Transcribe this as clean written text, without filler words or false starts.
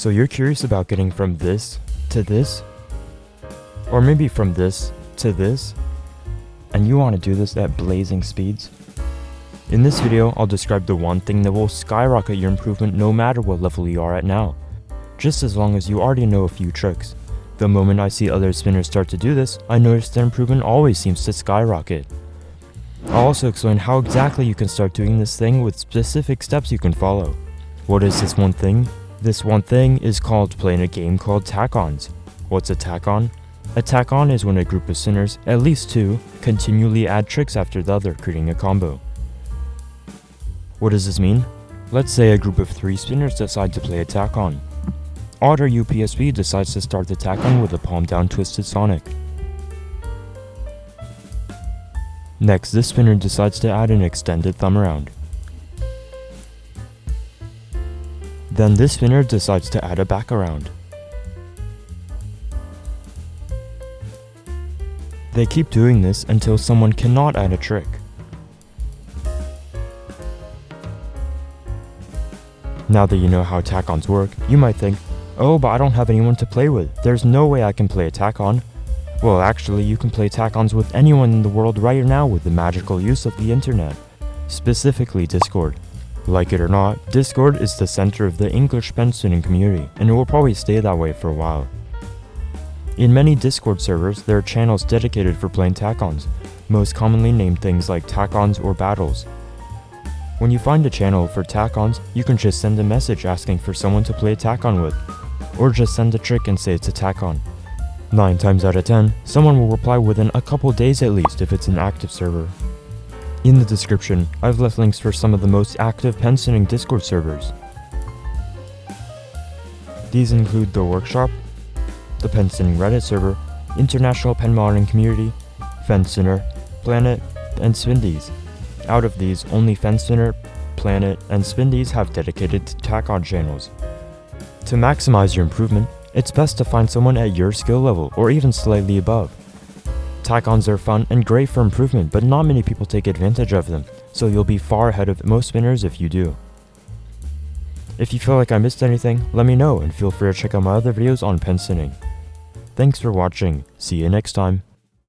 So you're curious about getting from this to this? Or maybe from this to this? And you want to do this at blazing speeds? In this video, I'll describe the one thing that will skyrocket your improvement no matter what level you are at now. Just as long as you already know a few tricks. The moment I see other spinners start to do this, I notice their improvement always seems to skyrocket. I'll also explain how exactly you can start doing this thing with specific steps you can follow. What is this one thing? This one thing is called playing a game called takons. What's a takon? A takon is when a group of spinners, at least two, continually add tricks after the other, creating a combo. What does this mean? Let's say a group of 3 spinners decide to play a takon. Odd or UPSB decides to start the takon with a palm down twisted sonic. Next, this spinner decides to add an extended thumb around. Then this spinner decides to add a back around. They keep doing this until someone cannot add a trick. Now that you know how takons work, you might think, oh, but I don't have anyone to play with. There's no way I can play a takon. Well, actually, you can play takons with anyone in the world right now with the magical use of the internet, specifically Discord. Like it or not, Discord is the center of the English pen spinning community, and it will probably stay that way for a while. In many Discord servers, there are channels dedicated for playing takons, most commonly named things like takons or battles. When you find a channel for takons, you can just send a message asking for someone to play a takon with, or just send a trick and say it's a takon. 9 times out of 10, someone will reply within a couple days at least if it's an active server. In the description, I've left links for some of the most active pen spinning Discord servers. These include The Workshop, the Pen Spinning Reddit server, International Pen Modding Community, Fenspinner, Planet, and Spindies. Out of these, only Fenspinner, Planet, and Spindies have dedicated takon channels. To maximize your improvement, it's best to find someone at your skill level or even slightly above. Takons are fun and great for improvement, but not many people take advantage of them, so you'll be far ahead of most spinners if you do. If you feel like I missed anything, let me know and feel free to check out my other videos on pen spinning. Thanks for watching, see you next time.